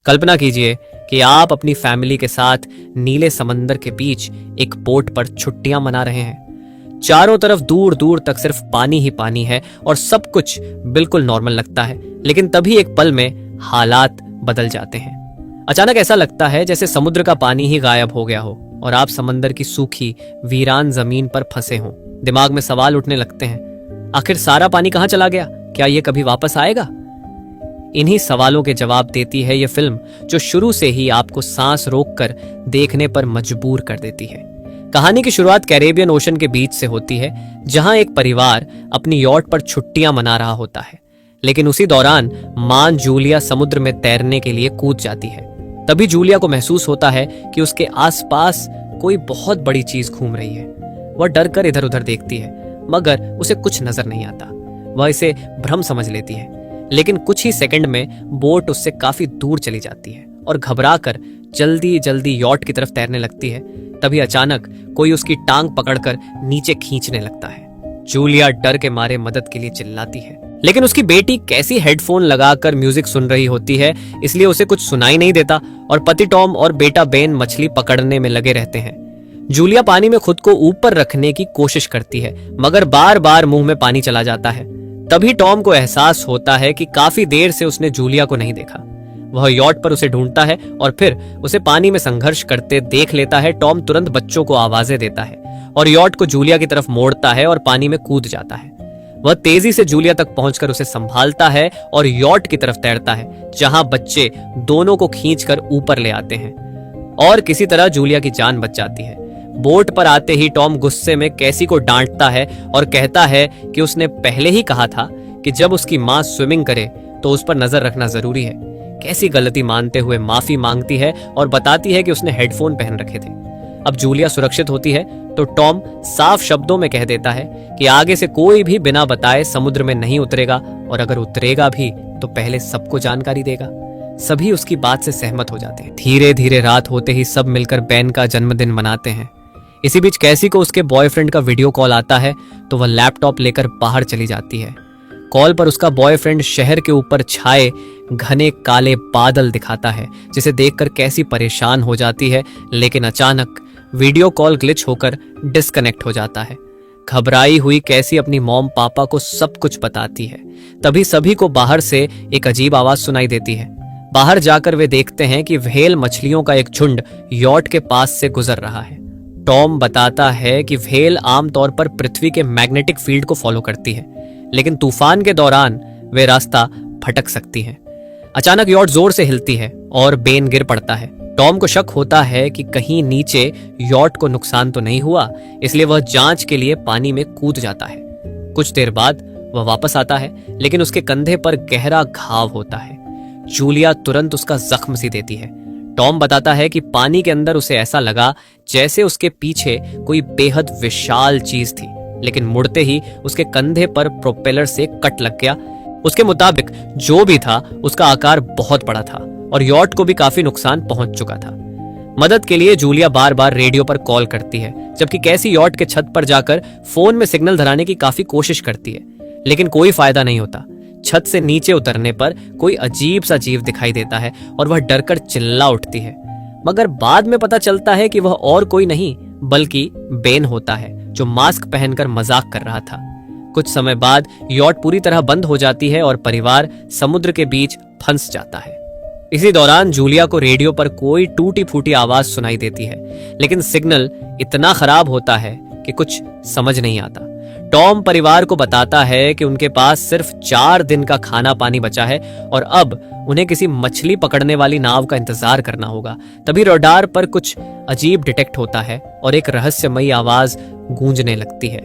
कल्पना कीजिए कि आप अपनी फैमिली के साथ नीले समंदर के बीच एक बोट पर छुट्टियां मना रहे हैं। चारों तरफ दूर दूर तक सिर्फ पानी ही पानी है और सब कुछ बिल्कुल नॉर्मल लगता है, लेकिन तभी एक पल में हालात बदल जाते हैं। अचानक ऐसा लगता है जैसे समुद्र का पानी ही गायब हो गया हो और आप समंदर की सूखी वीरान जमीन पर फंसे हों। दिमाग में सवाल उठने लगते हैं, आखिर सारा पानी कहां चला गया? क्या ये कभी वापस आएगा? इन्हीं सवालों के जवाब देती है ये फिल्म, जो शुरू से ही आपको सांस रोककर देखने पर मजबूर कर देती है। कहानी की शुरुआत कैरेबियन ओशन के बीच से होती है, जहां एक परिवार अपनी यॉट पर छुट्टियां मना रहा होता है। लेकिन उसी दौरान मां जूलिया समुद्र में तैरने के लिए कूद जाती है। तभी जूलिया को महसूस होता है कि उसके आसपास कोई बहुत बड़ी चीज घूम रही है। वह डर कर इधर उधर देखती है, मगर उसे कुछ नजर नहीं आता। वह इसे भ्रम समझ लेती है, लेकिन कुछ ही सेकंड में बोट उससे काफी दूर चली जाती है और घबराकर जल्दी जल्दी यॉट की तरफ तैरने लगती है। तभी अचानक कोई उसकी टांग पकड़कर नीचे खींचने लगता है। जूलिया डर के मारे मदद के लिए चिल्लाती है, लेकिन उसकी बेटी कैसी हेडफोन लगाकर म्यूजिक सुन रही होती है, इसलिए उसे कुछ सुनाई नहीं देता और पति टॉम और बेटा बेन मछली पकड़ने में लगे रहते हैं। जूलिया पानी में खुद को ऊपर रखने की कोशिश करती है, मगर बार बार मुंह में पानी चला जाता है। तभी टॉम को एहसास होता है कि काफी देर से उसने जूलिया को नहीं देखा। वह यॉट पर उसे ढूंढता है और फिर उसे पानी में संघर्ष करते देख लेता है। टॉम तुरंत बच्चों को आवाजें देता है और यॉट को जूलिया की तरफ मोड़ता है और पानी में कूद जाता है। वह तेजी से जूलिया तक पहुंचकर उसे संभालता है और यॉट की तरफ तैरता है, जहां बच्चे दोनों को खींचकर ऊपर ले आते हैं और किसी तरह जूलिया की जान बच जाती है। बोट पर आते ही टॉम गुस्से में कैसी को डांटता है और कहता है कि उसने पहले ही कहा था कि जब उसकी मां स्विमिंग करे तो उस पर नजर रखना जरूरी है। कैसी गलती मानते हुए माफी मांगती है और बताती है कि उसने हेडफोन पहन रखे थे। अब जूलिया सुरक्षित होती है तो टॉम साफ शब्दों में कह देता है कि आगे से कोई भी बिना बताए समुद्र में नहीं उतरेगा और अगर उतरेगा भी तो पहले सबको जानकारी देगा। सभी उसकी बात से सहमत हो जाते हैं। धीरे धीरे रात होते ही सब मिलकर बेन का जन्मदिन मनाते हैं। इसी बीच कैसी को उसके बॉयफ्रेंड का वीडियो कॉल आता है तो वह लैपटॉप लेकर बाहर चली जाती है। कॉल पर उसका बॉयफ्रेंड शहर के ऊपर छाए घने काले बादल दिखाता है, जिसे देखकर कैसी परेशान हो जाती है, लेकिन अचानक वीडियो कॉल ग्लिच होकर डिस्कनेक्ट हो जाता है। घबराई हुई कैसी अपनी मॉम पापा को सब कुछ बताती है। तभी सभी को बाहर से एक अजीब आवाज सुनाई देती है। बाहर जाकर वे देखते हैं कि व्हेल मछलियों का एक झुंड यॉट के पास से गुजर रहा है। टॉम बताता है कि व्हेल आमतौर पर पृथ्वी के मैग्नेटिक फील्ड को फॉलो करती है, लेकिन तूफान के दौरान वे रास्ता भटक सकती हैं। अचानक यॉट जोर से हिलती है और बेन गिर पड़ता है। टॉम को शक होता है कि कहीं नीचे यॉट को नुकसान तो नहीं हुआ, इसलिए वह जांच के लिए पानी में कूद जाता है। कुछ देर बाद वह वापस आता है, लेकिन उसके कंधे पर गहरा घाव होता है। जूलिया तुरंत उसका जख्म सी देती है। टॉम बताता है कि पानी के अंदर उसे ऐसा लगा जैसे उसके पीछे कोई बेहद विशाल चीज थी, लेकिन मुड़ते ही उसके कंधे पर प्रोपेलर से कट लग गया। उसके मुताबिक जो भी था उसका आकार बहुत बड़ा था और यॉट को भी काफी नुकसान पहुंच चुका था। मदद के लिए जूलिया बार बार रेडियो पर कॉल करती है, जबकि कैसी यॉट के छत पर जाकर फोन में सिग्नल धराने की काफी कोशिश करती है, लेकिन कोई फायदा नहीं होता। छत से नीचे उतरने पर कोई अजीब सा जीव दिखाई देता है और वह डरकर चिल्ला उठती है, मगर बाद में पता चलता है कि वह और कोई नहीं बल्कि बेन होता है, जो मास्क पहनकर मजाक कर रहा था। कुछ समय बाद यॉट पूरी तरह बंद हो जाती है और परिवार समुद्र के बीच फंस जाता है। इसी दौरान जूलिया को रेडियो पर कोई टूटी फूटी आवाज सुनाई देती है, लेकिन सिग्नल इतना खराब होता है कि कुछ समझ नहीं आता। टॉम परिवार को बताता है कि उनके पास सिर्फ 4 दिन का खाना पानी बचा है और अब उन्हें किसी मछली पकड़ने वाली नाव का इंतजार करना होगा। तभी रडार पर कुछ अजीब डिटेक्ट होता है और एक रहस्यमयी आवाज गूंजने लगती है।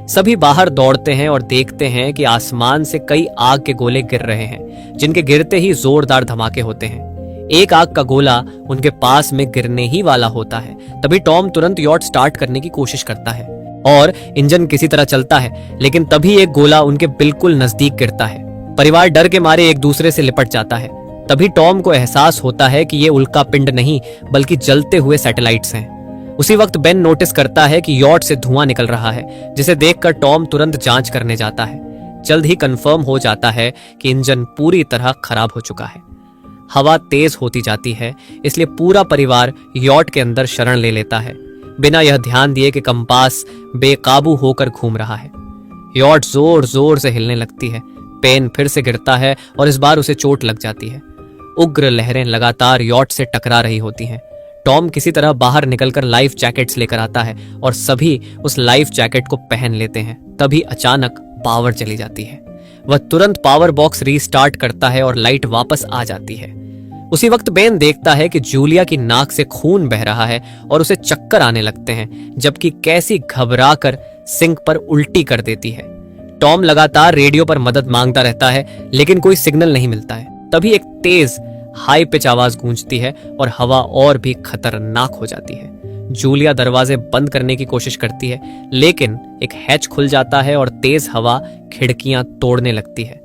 सभी बाहर दौड़ते हैं और देखते हैं कि आसमान से कई आग के गोले गिर रहे हैं, जिनके गिरते ही जोरदार धमाके होते हैं। एक आग का गोला उनके पास में गिरने ही वाला होता है। तभी टॉम तुरंत यॉट स्टार्ट करने की कोशिश करता है और इंजन किसी तरह चलता है, लेकिन तभी एक गोला उनके बिल्कुल नजदीक गिरता है। परिवार डर के मारे एक दूसरे से लिपट जाता है। तभी टॉम को एहसास होता है कि ये उल्का पिंड नहीं बल्कि जलते हुए सैटेलाइट्स हैं। उसी वक्त बेन नोटिस करता है कि यॉट से धुआं निकल रहा है, जिसे देखकर टॉम तुरंत जांच करने जाता है। जल्द ही कंफर्म हो जाता है कि इंजन पूरी तरह खराब हो चुका है। हवा तेज होती जाती है, इसलिए पूरा परिवार यॉट के अंदर शरण ले लेता है, बिना यह ध्यान दिए कि कंपास बेकाबू होकर घूम रहा है। यॉट जोर जोर से हिलने लगती है। पेन फिर से गिरता है और इस बार उसे चोट लग जाती है। उग्र लहरें लगातार यॉट से टकरा रही होती हैं। टॉम किसी तरह बाहर निकलकर लाइफ जैकेट्स लेकर आता है और सभी उस लाइफ जैकेट को पहन लेते हैं। तभी अचानक पावर चली जाती है। वह तुरंत पावर बॉक्स रीस्टार्ट करता है और लाइट वापस आ जाती है। उसी वक्त बेन देखता है कि जूलिया की नाक से खून बह रहा है और उसे चक्कर आने लगते हैं, जबकि कैसी घबराकर सिंक पर उल्टी कर देती है। टॉम लगातार रेडियो पर मदद मांगता रहता है, लेकिन कोई सिग्नल नहीं मिलता है। तभी एक तेज हाई पिच आवाज गूंजती है और हवा और भी खतरनाक हो जाती है। जूलिया दरवाजे बंद करने की कोशिश करती है, लेकिन एक हैच खुल जाता है और तेज हवा खिड़कियां तोड़ने लगती है।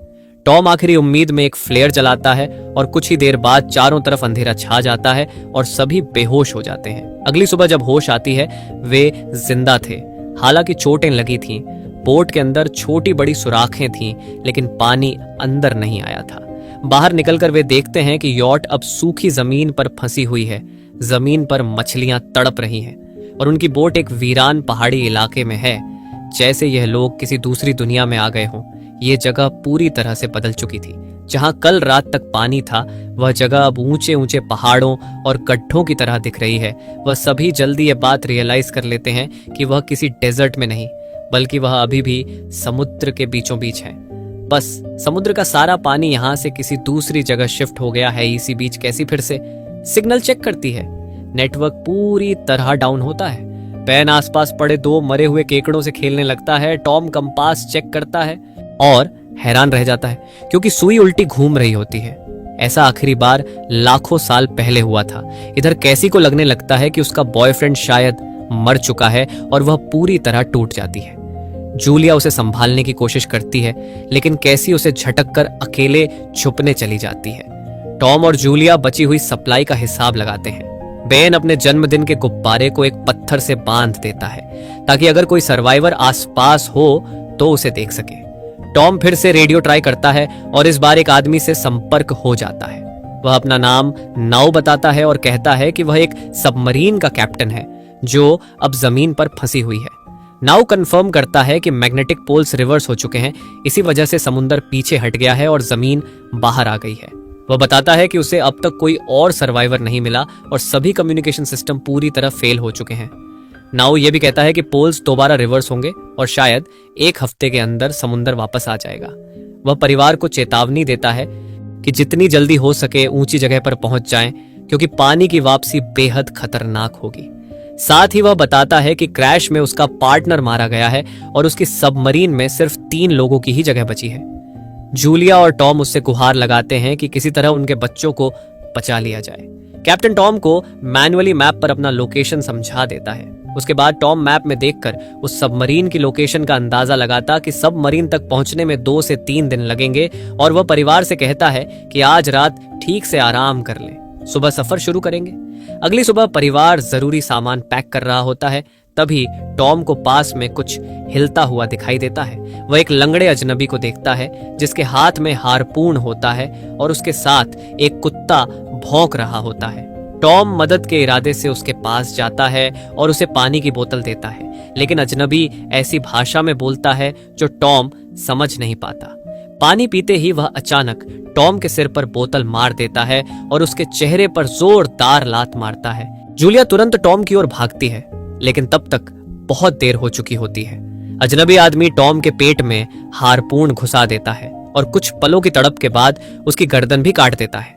टॉम आखिरी उम्मीद में एक फ्लेयर जलाता है और कुछ ही देर बाद चारों तरफ अंधेरा छा जाता है और सभी बेहोश हो जाते हैं। अगली सुबह जब होश आती है, वे जिंदा थे। हालांकि चोटें लगी थीं, बोट के अंदर छोटी बड़ी सुराखें थीं, लेकिन पानी अंदर नहीं आया था। बाहर निकलकर वे देखते हैं कि यॉट अब सूखी जमीन पर फंसी हुई है। जमीन पर मछलियां तड़प रही हैं और उनकी बोट एक वीरान पहाड़ी इलाके में है, जैसे यह लोग किसी दूसरी दुनिया में आ गए हों। ये जगह पूरी तरह से बदल चुकी थी। जहां कल रात तक पानी था, वह जगह अब ऊंचे ऊंचे पहाड़ों और गड्ढों की तरह दिख रही है। वह सभी जल्दी ये बात रियलाइज कर लेते हैं कि वह किसी डेजर्ट में नहीं, बल्कि वह अभी भी समुद्र के बीचों बीच है। बस समुद्र का सारा पानी यहां से किसी दूसरी जगह शिफ्ट हो गया है। इसी बीच कैसी फिर से सिग्नल चेक करती है। नेटवर्क पूरी तरह डाउन होता है। पेन आसपास पड़े दो मरे हुए केकड़ों से खेलने लगता है। टॉम कंपास चेक करता है और हैरान रह जाता है, क्योंकि सुई उल्टी घूम रही होती है। ऐसा आखिरी बार लाखों साल पहले हुआ था। इधर कैसी को लगने लगता है कि उसका बॉयफ्रेंड शायद मर चुका है और वह पूरी तरह टूट जाती है। जूलिया उसे संभालने की कोशिश करती है, लेकिन कैसी उसे झटक कर अकेले छुपने चली जाती है। टॉम और जूलिया बची हुई सप्लाई का हिसाब लगाते हैं। बेन अपने जन्मदिन के गुब्बारे को एक पत्थर से बांध देता है, ताकि अगर कोई सर्वाइवर आसपास हो तो उसे देख सके। टॉम फिर से रेडियो ट्राई करता है और इस बार एक आदमी से संपर्क हो जाता है। वह अपना नाम नाउ बताता है और कहता है कि वह एक सबमरीन का कैप्टन है जो अब जमीन पर फंसी हुई है। नाउ कंफर्म करता है कि मैग्नेटिक पोल्स रिवर्स हो चुके हैं, इसी वजह से समुद्र पीछे हट गया है और जमीन बाहर आ गई है। वह बताता है कि उसे अब तक कोई और सर्वाइवर नहीं मिला और सभी कम्युनिकेशन सिस्टम पूरी तरह फेल हो चुके हैं। नाउ यह भी कहता है कि पोल्स दोबारा रिवर्स होंगे और शायद एक हफ्ते के अंदर समुद्र वापस आ जाएगा। वह परिवार को चेतावनी देता है कि जितनी जल्दी हो सके ऊंची जगह पर पहुंच जाएं, क्योंकि पानी की वापसी बेहद खतरनाक होगी। साथ ही वह बताता है कि क्रैश में उसका पार्टनर मारा गया है और उसकी सबमरीन में सिर्फ 3 लोगों की ही जगह बची है। जूलिया और टॉम उससे गुहार लगाते हैं कि किसी तरह उनके बच्चों को बचा लिया जाए। कैप्टन टॉम को मैन्युअली मैप पर अपना लोकेशन समझा देता है। उसके बाद टॉम मैप में देखकर उस सबमरीन की लोकेशन का अंदाजा लगाता कि सबमरीन तक पहुंचने में 2 से 3 दिन लगेंगे और वह परिवार से कहता है कि आज रात ठीक से आराम कर लें, सुबह सफर शुरू करेंगे। अगली सुबह परिवार जरूरी सामान पैक कर रहा होता है। तभी टॉम को पास में कुछ हिलता हुआ दिखाई देता है। वह एक लंगड़े अजनबी को देखता है जिसके हाथ में हारपून होता है और उसके साथ एक कुत्ता भौंक रहा होता है। टॉम मदद के इरादे से उसके पास जाता है और उसे पानी की बोतल देता है, लेकिन अजनबी ऐसी भाषा में बोलता है जो टॉम समझ नहीं पाता। पानी पीते ही वह अचानक टॉम के सिर पर बोतल मार देता है और उसके चेहरे पर जोरदार लात मारता है। जूलिया तुरंत टॉम की ओर भागती है, लेकिन तब तक बहुत देर हो चुकी होती है। अजनबी आदमी टॉम के पेट में हारपून घुसा देता है और कुछ पलों की तड़प के बाद उसकी गर्दन भी काट देता है।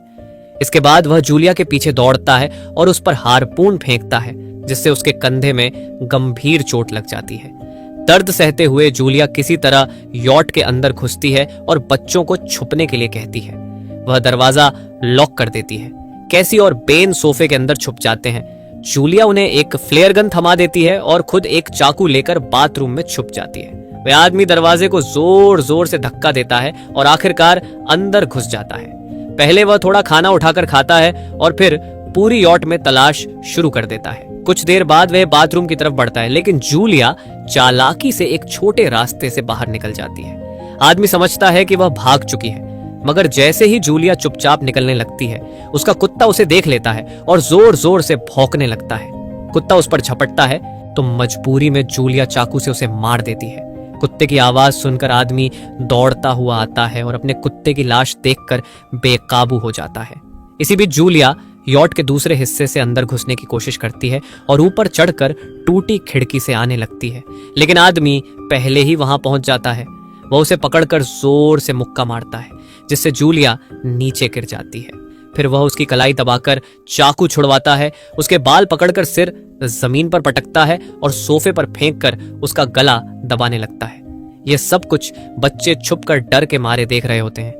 इसके बाद वह जूलिया के पीछे दौड़ता है और उस पर हारपून फेंकता है, जिससे उसके कंधे में गंभीर चोट लग जाती है। दर्द सहते हुए जूलिया किसी तरह यॉट के अंदर घुसती है और बच्चों को छुपने के लिए कहती है। वह दरवाजा लॉक कर देती है। कैसी और बेन सोफे के अंदर छुप जाते हैं। जूलिया उन्हें एक फ्लेयर गन थमा देती है और खुद एक चाकू लेकर बाथरूम में छुप जाती है। वह आदमी दरवाजे को जोर जोर से धक्का देता है और आखिरकार अंदर घुस जाता है। पहले वह थोड़ा खाना उठाकर खाता है और फिर पूरी यॉट में तलाश शुरू कर देता है। कुछ देर बाद वह बाथरूम की तरफ बढ़ता है, लेकिन जूलिया चालाकी से एक छोटे रास्ते से बाहर निकल जाती है। आदमी समझता है कि वह भाग चुकी है। मगर जैसे ही जूलिया चुपचाप निकलने लगती है, उसका कुत्ता उसे देख लेता है और जोर जोर से भौंकने लगता है। कुत्ता उस पर झपटता है तो मजबूरी में जूलिया चाकू से उसे मार देती है। कुत्ते की आवाज सुनकर आदमी दौड़ता हुआ आता है और अपने कुत्ते की लाश देखकर बेकाबू हो जाता है। इसी बीच जूलिया यॉट के दूसरे हिस्से से अंदर घुसने की कोशिश करती है और ऊपर चढ़कर टूटी खिड़की से आने लगती है, लेकिन आदमी पहले ही वहां पहुंच जाता है। वह उसे पकड़कर जोर से मुक्का मारता है, जिससे जूलिया नीचे गिर जाती है। फिर वह उसकी कलाई दबाकर चाकू छुड़वाता है, उसके बाल पकड़कर सिर जमीन पर पटकता है और सोफे पर फेंककर उसका गला दबाने लगता है। यह सब कुछ बच्चे छुपकर डर के मारे देख रहे होते हैं।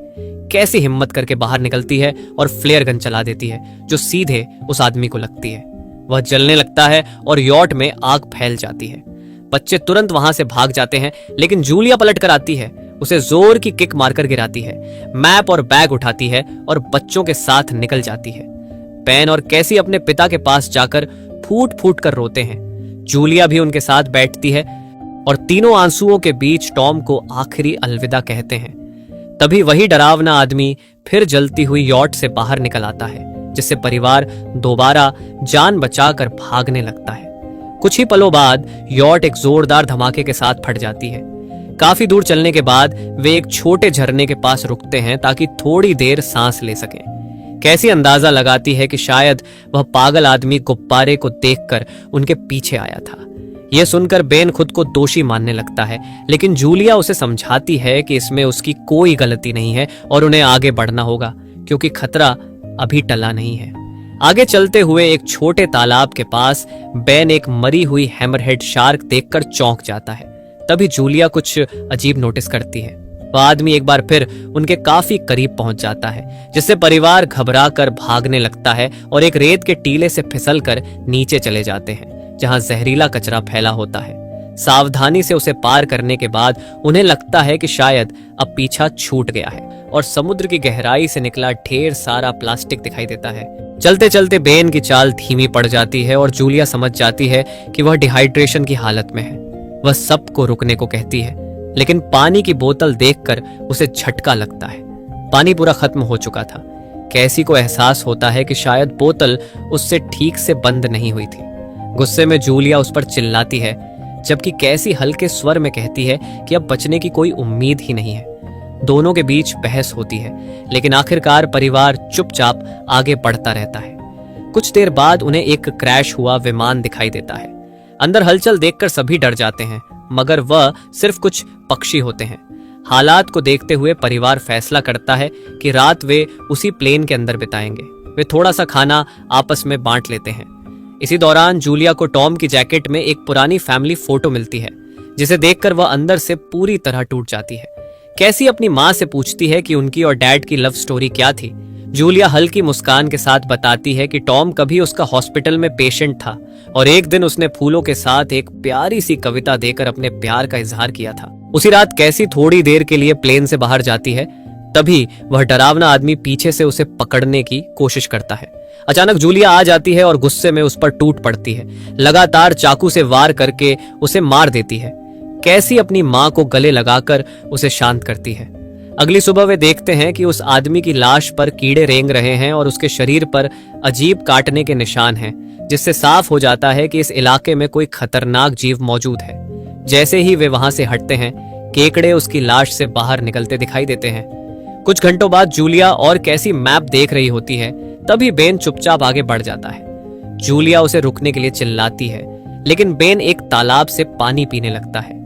कैसी हिम्मत करके बाहर निकलती है और फ्लेयर गन चला देती है, जो सीधे उस आदमी को लगती है। वह जलने लगता है और यॉट में आग फैल जाती है। बच्चे तुरंत वहां से भाग जाते हैं, लेकिन जूलिया पलट कर आती है, उसे जोर की किक मारकर गिराती है, मैप और बैग उठाती है और बच्चों के साथ निकल जाती है। पेन और कैसी अपने पिता के पास जाकर फूट फूट कर रोते हैं। जूलिया भी उनके साथ बैठती है और तीनों आंसुओं के बीच टॉम को आखिरी अलविदा कहते हैं। तभी वही डरावना आदमी फिर जलती हुई यॉट से बाहर निकल आता है, जिससे परिवार दोबारा जान बचाकर भागने लगता है। कुछ ही पलों बाद यॉट एक जोरदार धमाके के साथ फट जाती है। काफी दूर चलने के बाद वे एक छोटे झरने के पास रुकते हैं ताकि थोड़ी देर सांस ले सकें। कैसी अंदाजा लगाती है कि शायद वह पागल आदमी गुब्बारे को देखकर उनके पीछे आया था। यह सुनकर बेन खुद को दोषी मानने लगता है, लेकिन जूलिया उसे समझाती है कि इसमें उसकी कोई गलती नहीं है और उन्हें आगे बढ़ना होगा, क्योंकि खतरा अभी टला नहीं है। आगे चलते हुए एक छोटे तालाब के पास बेन एक मरी हुई हैमरहेड शार्क देखकर चौंक जाता है। तभी जूलिया कुछ अजीब नोटिस करती है। वह आदमी एक बार फिर उनके काफी करीब पहुंच जाता है, जिससे परिवार घबरा कर भागने लगता है और एक रेत के टीले से फिसलकर नीचे चले जाते हैं, जहां जहरीला कचरा फैला होता है। सावधानी से उसे पार करने के बाद उन्हें लगता है कि शायद अब पीछा छूट गया है और समुद्र की गहराई से निकला ढेर सारा प्लास्टिक दिखाई देता है। चलते चलते बेन की चाल धीमी पड़ जाती है और जूलिया समझ जाती है कि वह डिहाइड्रेशन की हालत में है। वह सबको रुकने को कहती है, लेकिन पानी की बोतल देखकर उसे झटका लगता है। पानी पूरा खत्म हो चुका था। कैसी को एहसास होता है कि शायद बोतल उससे ठीक से बंद नहीं हुई थी। गुस्से में जूलिया उस पर चिल्लाती है, जबकि कैसी हल्के स्वर में कहती है कि अब बचने की कोई उम्मीद ही नहीं है। दोनों के बीच बहस होती है, लेकिन आखिरकार परिवार चुपचाप आगे बढ़ता रहता है। कुछ देर बाद उन्हें एक क्रैश हुआ विमान दिखाई देता है। अंदर हलचल देखकर सभी डर जाते हैं, मगर वह सिर्फ कुछ पक्षी होते हैं। हालात को देखते हुए परिवार फैसला करता है कि रात वे उसी प्लेन के अंदर बिताएंगे। वे थोड़ा सा खाना आपस में बांट लेते हैं। इसी दौरान जूलिया को टॉम की जैकेट में एक पुरानी फैमिली फोटो मिलती है, जिसे देखकर वह अंदर से पूरी तरह टूट जाती है। कैसी अपनी माँ से पूछती है कि उनकी और डैड की लव स्टोरी क्या थी। जूलिया हल्की मुस्कान के साथ बताती है कि टॉम कभी उसका हॉस्पिटल में पेशेंट था और एक दिन उसने फूलों के साथ एक प्यारी सी कविता देकर अपने प्यार का इजहार किया था। उसी रात कैसी थोड़ी देर के लिए प्लेन से बाहर जाती है, तभी वह डरावना आदमी पीछे से उसे पकड़ने की कोशिश करता है। अचानक जूलिया आ जाती है और गुस्से में उस पर टूट पड़ती है। लगातार चाकू से वार करके उसे मार देती है। कैसी अपनी माँ को गले लगाकर उसे शांत करती है। अगली सुबह वे देखते हैं कि उस आदमी की लाश पर कीड़े रेंग रहे हैं और उसके शरीर पर अजीब काटने के निशान हैं, जिससे साफ हो जाता है कि इस इलाके में कोई खतरनाक जीव मौजूद है। जैसे ही वे वहां से हटते हैं, केकड़े उसकी लाश से बाहर निकलते दिखाई देते हैं। कुछ घंटों बाद जूलिया और कैसी मैप देख रही होती है, तभी बेन चुपचाप आगे बढ़ जाता है। जूलिया उसे रुकने के लिए चिल्लाती है, लेकिन बेन एक तालाब से पानी पीने लगता है।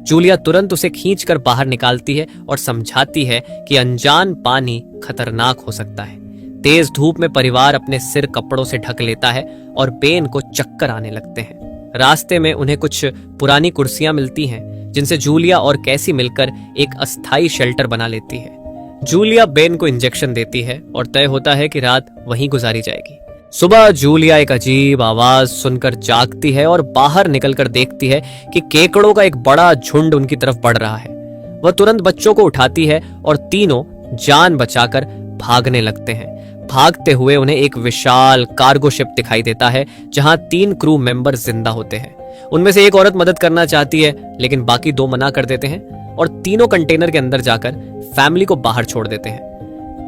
जूलिया तुरंत उसे खींचकर बाहर निकालती है और समझाती है कि अनजान पानी खतरनाक हो सकता है। तेज धूप में परिवार अपने सिर कपड़ों से ढक लेता है और बेन को चक्कर आने लगते हैं। रास्ते में उन्हें कुछ पुरानी कुर्सियां मिलती हैं, जिनसे जूलिया और कैसी मिलकर एक अस्थायी शेल्टर बना लेती है। जूलिया बेन को इंजेक्शन देती है और तय होता है कि रात वहीं गुजारी जाएगी। सुबह जूलिया एक अजीब आवाज सुनकर जागती है और बाहर निकलकर देखती है कि केकड़ों का एक बड़ा झुंड उनकी तरफ बढ़ रहा है। वह तुरंत बच्चों को उठाती है और तीनों जान बचाकर भागने लगते हैं। भागते हुए उन्हें एक विशाल कार्गो शिप दिखाई देता है, जहां 3 क्रू मेंबर जिंदा होते हैं। उनमें से एक औरत मदद करना चाहती है, लेकिन बाकी 2 मना कर देते हैं और तीनों कंटेनर के अंदर जाकर फैमिली को बाहर छोड़ देते हैं।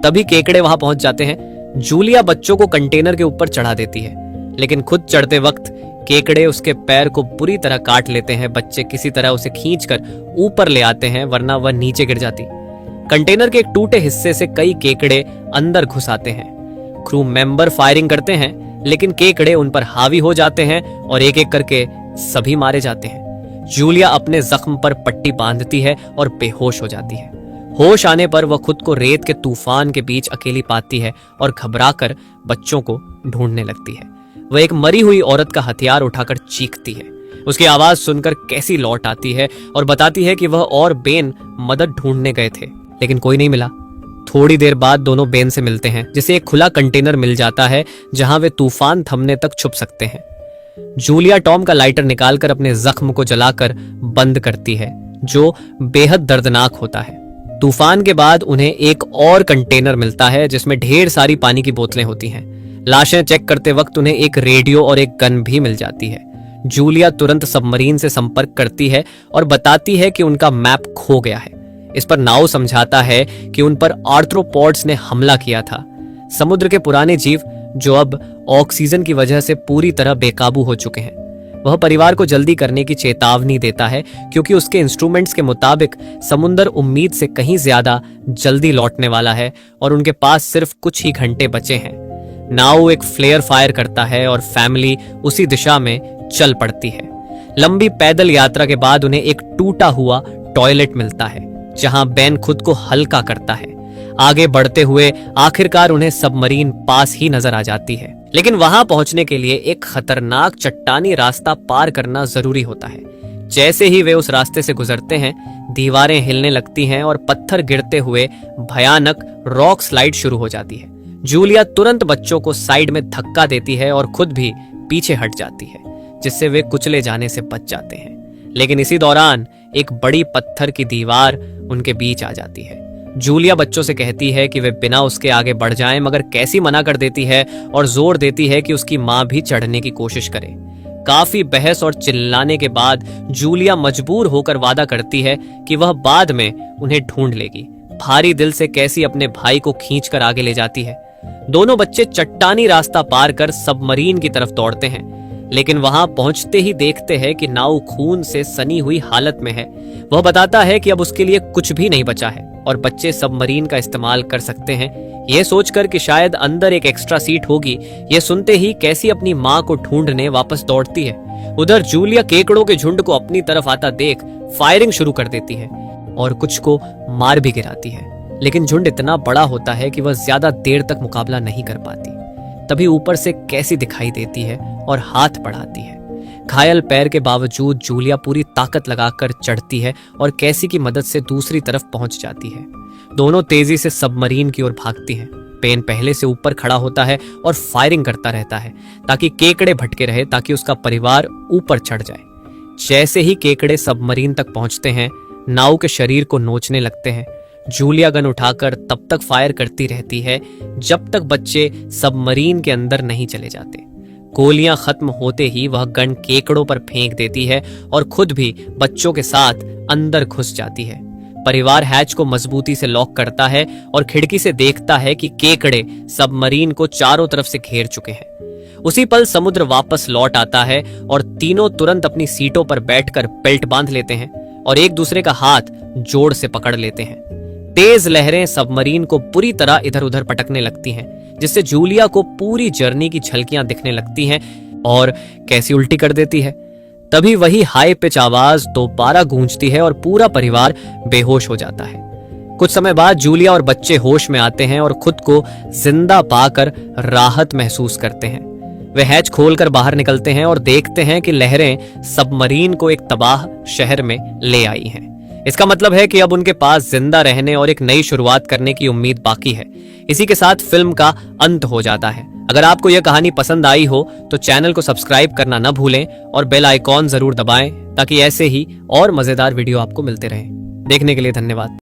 तभी केकड़े वहां पहुंच जाते हैं। जूलिया बच्चों को कंटेनर के ऊपर चढ़ा देती है, लेकिन खुद चढ़ते वक्त केकड़े उसके पैर को बुरी तरह काट लेते हैं। बच्चे किसी तरह उसे खींचकर ऊपर ले आते हैं, वरना वह नीचे गिर जाती। कंटेनर के एक टूटे हिस्से से कई केकड़े अंदर घुस आते हैं। क्रू मेंबर फायरिंग करते हैं, लेकिन केकड़े उन पर हावी हो जाते हैं और एक एक करके सभी मारे जाते हैं। जूलिया अपने जख्म पर पट्टी बांधती है और बेहोश हो जाती है। होश आने पर वह खुद को रेत के तूफान के बीच अकेली पाती है और घबराकर बच्चों को ढूंढने लगती है। वह एक मरी हुई औरत का हथियार उठाकर चीखती है। उसकी आवाज सुनकर कैसी लौट आती है और बताती है कि वह और बेन मदद ढूंढने गए थे, लेकिन कोई नहीं मिला। थोड़ी देर बाद दोनों बेन से मिलते हैं, जिसे एक खुला कंटेनर मिल जाता है जहां वे तूफान थमने तक छुप सकते हैं। जूलिया टॉम का लाइटर निकालकर अपने जख्म को जलाकर बंद करती है, जो बेहद दर्दनाक होता है। तूफान के बाद उन्हें एक और कंटेनर मिलता है जिसमें ढेर सारी पानी की बोतलें होती हैं। लाशें चेक करते वक्त उन्हें एक रेडियो और एक गन भी मिल जाती है। जूलिया तुरंत सबमरीन से संपर्क करती है और बताती है कि उनका मैप खो गया है। इस पर नाउ समझाता है कि उन पर आर्थ्रोपॉड्स ने हमला किया था, समुद्र के पुराने जीव जो अब ऑक्सीजन की वजह से पूरी तरह बेकाबू हो चुके हैं। वह परिवार को जल्दी करने की चेतावनी देता है, क्योंकि उसके इंस्ट्रूमेंट्स के मुताबिक समुद्र उम्मीद से कहीं ज्यादा जल्दी लौटने वाला है और उनके पास सिर्फ कुछ ही घंटे बचे हैं। नाउ एक फ्लेयर फायर करता है और फैमिली उसी दिशा में चल पड़ती है। लंबी पैदल यात्रा के बाद उन्हें एक टूटा हुआ टॉयलेट मिलता है, जहां बेन खुद को हल्का करता है। आगे बढ़ते हुए आखिरकार उन्हें सबमरीन पास ही नजर आ जाती है, लेकिन वहां पहुंचने के लिए एक खतरनाक चट्टानी रास्ता पार करना जरूरी होता है। जैसे ही वे उस रास्ते से गुजरते हैं, दीवारें हिलने लगती हैं और पत्थर गिरते हुए भयानक रॉक स्लाइड शुरू हो जाती है। जूलिया तुरंत बच्चों को साइड में धक्का देती है और खुद भी पीछे हट जाती है, जिससे वे कुचले जाने से बच जाते हैं। लेकिन इसी दौरान एक बड़ी पत्थर की दीवार उनके बीच आ जाती है। जूलिया बच्चों से कहती है कि वे बिना उसके आगे बढ़ जाएं, मगर कैसी मना कर देती है और जोर देती है कि उसकी मां भी चढ़ने की कोशिश करे। काफी बहस और चिल्लाने के बाद जूलिया मजबूर होकर वादा करती है कि वह बाद में उन्हें ढूंढ लेगी। भारी दिल से कैसी अपने भाई को खींचकर आगे ले जाती है। दोनों बच्चे चट्टानी रास्ता पार कर सबमरीन की तरफ दौड़ते हैं, लेकिन वहां पहुंचते ही देखते हैं कि नाव खून से सनी हुई हालत में है। वह बताता है कि अब उसके लिए कुछ भी नहीं बचा है और बच्चे सबमरीन का इस्तेमाल कर सकते हैं। यह सोचकर कि शायद अंदर एक एक्स्ट्रा सीट होगी, यह सुनते ही कैसी अपनी मां को ढूंढने वापस दौड़ती है। उधर जूलिया केकड़ों के झुंड को अपनी तरफ आता देख फायरिंग शुरू कर देती है और कुछ को मार भी गिराती है, लेकिन झुंड इतना बड़ा होता है कि वह ज्यादा देर तक मुकाबला नहीं कर पाती। तभी ऊपर से कैसी दिखाई देती है और हाथ बढ़ाती है। घायल पैर के बावजूद जूलिया पूरी ताकत लगाकर चढ़ती है और कैसी की मदद से दूसरी तरफ पहुंच जाती है। दोनों तेजी से सबमरीन की ओर भागती हैं। पेन पहले से ऊपर खड़ा होता है और फायरिंग करता रहता है ताकि केकड़े भटके रहे, ताकि उसका परिवार ऊपर चढ़ जाए। जैसे ही केकड़े सबमरीन तक पहुंचते हैं, नाव के शरीर को नोचने लगते हैं। जूलिया गन उठाकर तब तक फायर करती रहती है जब तक बच्चे सबमरीन के अंदर नहीं चले जाते। गोलियां खत्म होते ही वह गन केकड़ों पर फेंक देती है और खुद भी बच्चों के साथ अंदर घुस जाती है। परिवार हैच को मजबूती से लॉक करता है और खिड़की से देखता है कि केकड़े सबमरीन को चारों तरफ से घेर चुके हैं। उसी पल समुद्र वापस लौट आता है और तीनों तुरंत अपनी सीटों पर बैठकर बेल्ट बांध लेते हैं और एक दूसरे का हाथ जोड़ से पकड़ लेते हैं। तेज लहरें सबमरीन को पूरी तरह इधर उधर पटकने लगती हैं, जिससे जूलिया को पूरी जर्नी की झलकियां दिखने लगती हैं और कैसी उल्टी कर देती है। तभी वही हाई पिच आवाज दोबारा गूंजती है और पूरा परिवार बेहोश हो जाता है। कुछ समय बाद जूलिया और बच्चे होश में आते हैं और खुद को जिंदा पाकर राहत महसूस करते हैं। वे हैच खोलकर बाहर निकलते हैं और देखते हैं कि लहरें सबमरीन को एक तबाह शहर में ले आई हैं। इसका मतलब है कि अब उनके पास जिंदा रहने और एक नई शुरुआत करने की उम्मीद बाकी है। इसी के साथ फिल्म का अंत हो जाता है। अगर आपको यह कहानी पसंद आई हो तो चैनल को सब्सक्राइब करना न भूलें और बेल आइकॉन जरूर दबाएं, ताकि ऐसे ही और मजेदार वीडियो आपको मिलते रहें। देखने के लिए धन्यवाद।